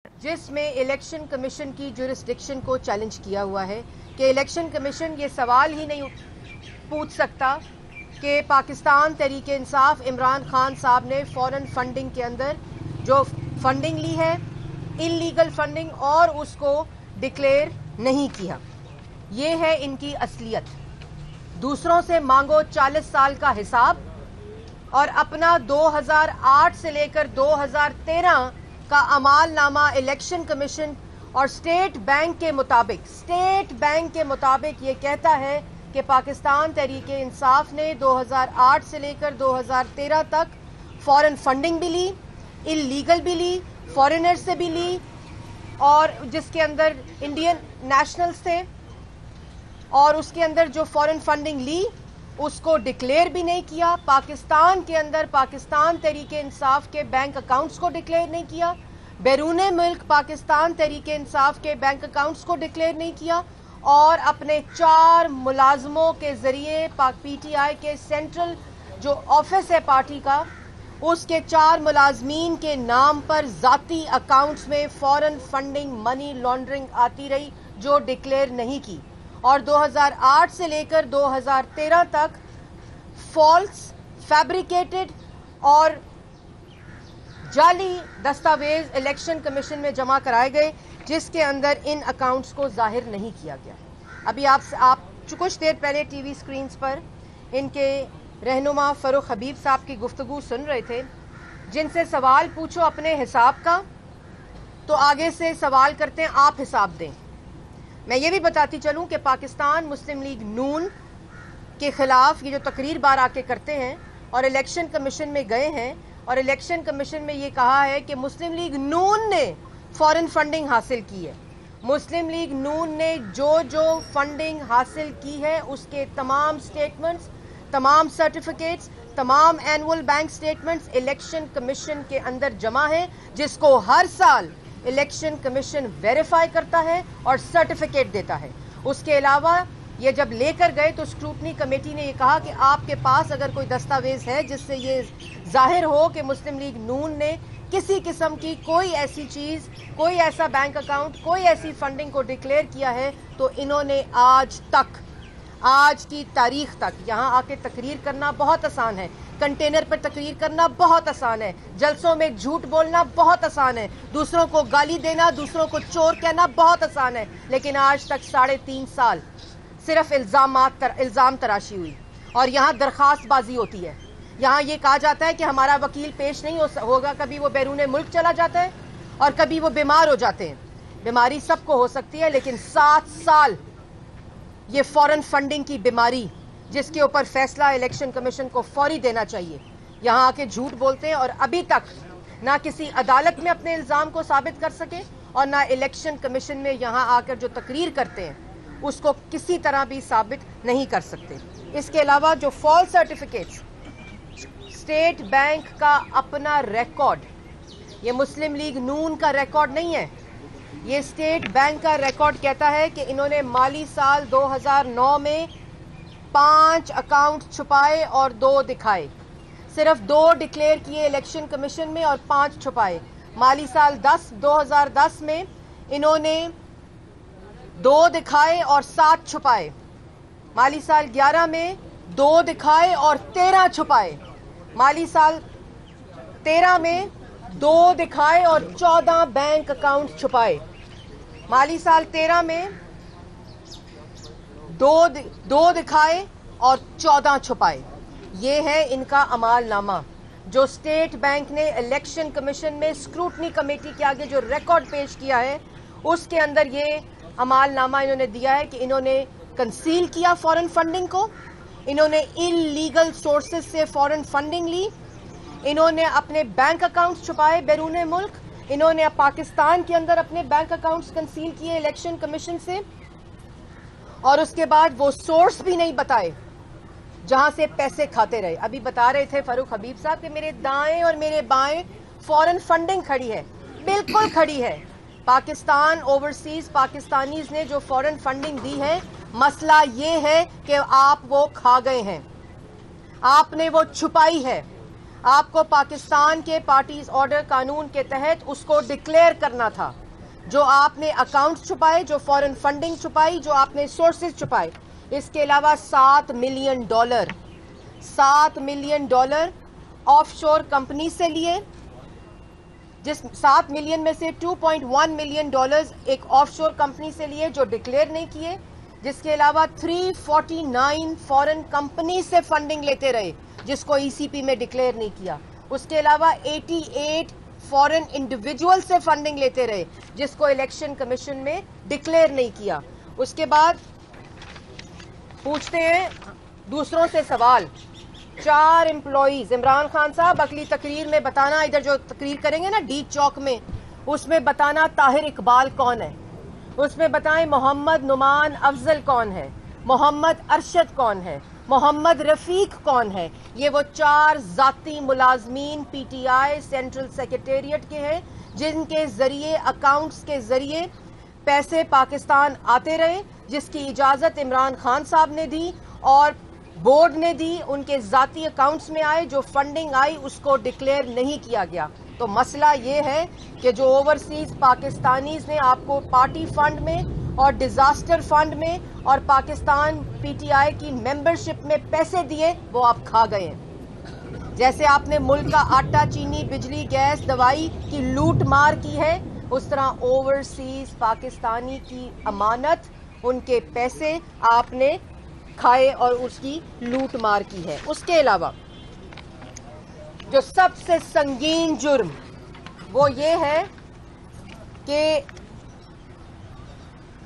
जिसमें election commission की jurisdiction को चैलेंज किया हुआ है कि इलेक्शन कमीशन ये सवाल ही नहीं पूछ सकता कि पाकिस्तान तहरीक इंसाफ इमरान खान साहब ने फॉरेन फंडिंग के अंदर जो फंडिंग ली है, इल्लीगल फंडिंग, और उसको डिक्लेयर नहीं किया। ये है इनकी असलियत। दूसरों से मांगो 40 साल का हिसाब और अपना 2008 से लेकर 2013 का अमालनामा इलेक्शन कमीशन और स्टेट बैंक के मुताबिक ये कहता है कि पाकिस्तान तहरीक इंसाफ ने 2008 से लेकर 2013 तक फॉरेन फंडिंग भी ली, इल्लीगल भी ली, फॉरेनर से भी ली, और जिसके अंदर इंडियन नेशनल्स थे, और उसके अंदर जो फॉरेन फंडिंग ली उसको डिक्लेयर भी नहीं किया। पाकिस्तान के अंदर पाकिस्तान तहरीक इंसाफ के बैंक अकाउंट्स को डिक्लेयर नहीं किया, बैरूने मुल्क पाकिस्तान तहरीक इंसाफ के बैंक अकाउंट्स को डिक्लेयर नहीं किया, और अपने 4 मुलाजमों के जरिए पीटीआई के सेंट्रल जो ऑफिस है पार्टी का, उसके 4 मुलाजमीन के नाम पर जाती अकाउंट्स में फॉरेन फंडिंग, मनी लॉन्ड्रिंग आती रही जो डिक्लेयर नहीं की। और 2008 से लेकर 2013 तक फॉल्स, फैब्रिकेटेड और जाली दस्तावेज इलेक्शन कमीशन में जमा कराए गए, जिसके अंदर इन अकाउंट्स को जाहिर नहीं किया गया। अभी आप कुछ देर पहले टीवी स्क्रीन्स पर इनके रहनुमा फरूख हबीब साहब की गुफ्तगू सुन रहे थे, जिनसे सवाल पूछो अपने हिसाब का तो आगे से सवाल करते हैं आप हिसाब दें। मैं ये भी बताती चलूं कि पाकिस्तान मुस्लिम लीग नून के खिलाफ ये जो तकरीर बार आके करते हैं और इलेक्शन कमीशन में गए हैं, और इलेक्शन कमीशन में ये कहा है कि मुस्लिम लीग नून ने फॉरेन फंडिंग हासिल की है। मुस्लिम लीग नून ने जो फंडिंग हासिल की है उसके तमाम स्टेटमेंट्स, तमाम सर्टिफिकेट्स, तमाम annual bank statements election commission के अंदर जमा है, जिसको हर साल इलेक्शन कमीशन वेरीफाई करता है और सर्टिफिकेट देता है। उसके अलावा ये जब लेकर गए तो स्क्रूटनी कमेटी ने ये कहा कि आपके पास अगर कोई दस्तावेज है जिससे ये जाहिर हो कि मुस्लिम लीग नून ने किसी किस्म की कोई ऐसी चीज़, कोई ऐसा बैंक अकाउंट, कोई ऐसी फंडिंग को डिक्लेयर किया है, तो इन्होंने आज की तारीख तक यहाँ आके तकरीर करना बहुत आसान है, कंटेनर पर तकरीर करना बहुत आसान है, जलसों में झूठ बोलना बहुत आसान है, दूसरों को गाली देना, दूसरों को चोर कहना बहुत आसान है, लेकिन आज तक 3.5 साल सिर्फ इल्ज़ाम तराशी हुई और यहाँ दरख्वास्तबाजी होती है। यहाँ ये कहा जाता है कि हमारा वकील पेश नहीं होगा, कभी वो बैरूने मुल्क चला जाता है और कभी वो बीमार हो जाते हैं। बीमारी सबको हो सकती है, लेकिन 7 साल ये फॉरेन फंडिंग की बीमारी, जिसके ऊपर फैसला इलेक्शन कमीशन को फौरी देना चाहिए, यहाँ आके झूठ बोलते हैं और अभी तक ना किसी अदालत में अपने इल्ज़ाम को साबित कर सके और ना इलेक्शन कमीशन में यहाँ आकर जो तकरीर करते हैं उसको किसी तरह भी साबित नहीं कर सकते। इसके अलावा जो फॉल्स सर्टिफिकेट्स, स्टेट बैंक का अपना रिकॉर्ड, ये मुस्लिम लीग नून का रिकॉर्ड नहीं है, ये स्टेट बैंक का रिकॉर्ड कहता है कि इन्होंने माली साल 2009 में 5 अकाउंट छुपाए और 2 दिखाए। सिर्फ 2 डिक्लेयर किए इलेक्शन कमीशन में और 5 छुपाए। माली साल 2010 में इन्होंने 2 दिखाए और 7 छुपाए। माली साल 11 में 2 दिखाए और 13 छुपाए। माली साल 13 में 2 दिखाए और 14 बैंक अकाउंट छुपाए। माली साल 13 में 2 दिखाए और 14 छुपाए। ये है इनका अमालनामा जो स्टेट बैंक ने इलेक्शन कमीशन में स्क्रूटनी कमेटी के आगे जो रिकॉर्ड पेश किया है, उसके अंदर ये अमालनामा इन्होंने दिया है कि इन्होंने कंसील किया फॉरेन फंडिंग को, इन्होंने इल्लीगल सोर्सेज से फॉरेन फंडिंग ली, इन्होंने अपने बैंक अकाउंट्स छुपाए बैरूने मुल्क, इन्होंने पाकिस्तान के अंदर अपने बैंक अकाउंट्स कंसील किए इलेक्शन कमीशन से, और उसके बाद वो सोर्स भी नहीं बताए जहां से पैसे खाते रहे। अभी बता रहे थे फरूख हबीब साहब कि मेरे दाएं और मेरे बाएं फॉरेन फंडिंग खड़ी है, बिल्कुल खड़ी है। पाकिस्तान ओवरसीज पाकिस्तानीज ने जो फॉरेन फंडिंग दी है, मसला ये है कि आप वो खा गए हैं, आपने वो छुपाई है, آپ کو پاکستان کے پارٹیز آرڈر قانون کے تحت اس کو ڈکلیئر کرنا تھا. جو آپ نے اکاؤنٹ چھپائے, جو فورن فنڈنگ چھپائی, جو آپ نے سورسز چھپائے, اس کے علاوہ $7 ملین آف شور کمپنی سے لیے, جس 7 ملین میں سے $2.1 ملین ایک آف شور کمپنی سے لیے جو ڈکلیئر نہیں کیے, جس کے علاوہ 349 فورن کمپنی سے فنڈنگ لیتے رہے جس کو ای سی پی میں ڈکلیئر نہیں کیا. اس کے علاوہ 88 فورن انڈیویجول سے فنڈنگ لیتے رہے جس کو الیکشن کمیشن میں ڈکلیئر نہیں کیا. اس کے بعد پوچھتے ہیں دوسروں سے سوال. 4 امپلائیز, عمران خان صاحب اگلی تقریر میں بتانا, ادھر جو تقریر کریں گے نا ڈی چوک میں, اس میں بتانا طاہر اقبال کون ہے, اس میں بتائیں محمد نعمان افضل کون ہے, محمد ارشد کون ہے, محمد رفیق کون ہے. یہ وہ 4 ذاتی ملازمین P T I central secretariat کے ہیں جن کے ذریعے اکاؤنٹس کے ذریعے پیسے پاکستان آتے رہے, جس کی اجازت عمران خان صاحب نے دی اور بورڈ نے دی. ان کے ذاتی اکاؤنٹس میں آئے, جو فنڈنگ آئی اس کو ڈکلیئر نہیں کیا گیا. تو مسئلہ یہ ہے کہ جو اوورسیز پاکستانیز نے آپ کو پارٹی فنڈ میں اور ڈیزاسٹر فنڈ میں اور پاکستان پی ٹی آئی کی ممبرشپ میں پیسے دیے, وہ آپ کھا گئے ہیں. جیسے آپ نے ملک کا آٹا, چینی, بجلی, گیس, دوائی کی لوٹ مار کی ہے, اس طرح اوورسیز پاکستانی کی امانت, ان کے پیسے آپ نے کھائے اور اس کی لوٹ مار کی ہے. اس کے علاوہ جو سب سے سنگین جرم وہ یہ ہے کہ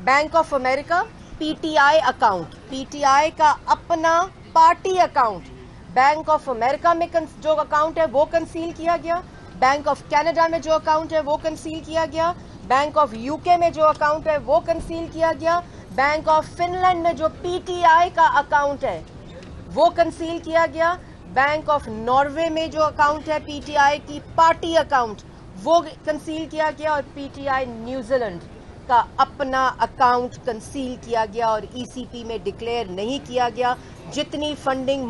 bank of America P T I account, P T I کا اپنا party account bank of America میں جو اکاؤنٹ ہے وہ کنسیل کیا گیا, بینک آف کینیڈا میں جو اکاؤنٹ ہے وہ کنسیل کیا گیا, بینک آف یو کے میں جو اکاؤنٹ ہے وہ کنسیل کیا گیا, بینک آف فن لینڈ میں جو پی ٹی آئی کا اکاؤنٹ ہے وہ کنسیل کیا گیا, بینک آف ناروے میں جو اکاؤنٹ ہے پی ٹی آئی کی پارٹی اکاؤنٹ وہ کنسیل کیا گیا, اور P T I New Zealand کا اپنا اکاؤنٹ کنسیل کیا گیا اور ای سی پی میں ڈکلیئر نہیں کیا گیا. جتنی فنڈنگ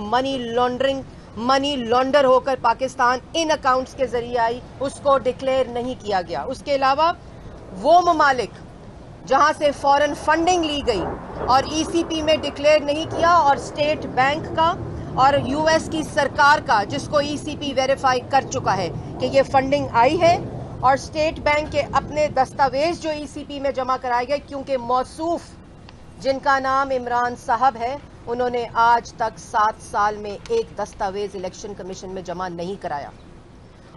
منی لانڈر ہو کر پاکستان ان اکاؤنٹس کے ذریعے آئی اس کو ڈکلیئر نہیں کیا گیا. اس کے علاوہ وہ ممالک جہاں سے فورن فنڈنگ لی گئی اور ای سی پی میں ڈکلیئر نہیں کیا, اور اسٹیٹ بینک کا اور یو ایس کی سرکار کا جس کو ای سی پی ویریفائی کر چکا ہے کہ یہ فنڈنگ آئی ہے, اور اسٹیٹ بینک کے اپنے دستاویز جو ای سی پی میں جمع کرائے گئے, کیونکہ موصوف جن کا نام عمران صاحب ہے انہوں نے آج تک 7 سال میں ایک دستاویز الیکشن کمیشن میں جمع نہیں کرایا.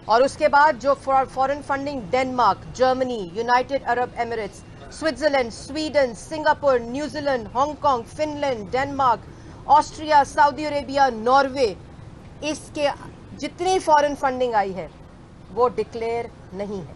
اور اس کے بعد جو foreign funding Denmark, Germany, United Arab Emirates, Switzerland, Sweden, Singapore, New Zealand, Hong Kong, Finland, Denmark, Austria, Saudi Arabia, Norway, اس کے جتنی فورن فنڈنگ آئی ہے وہ ڈکلیئر نہیں ہے.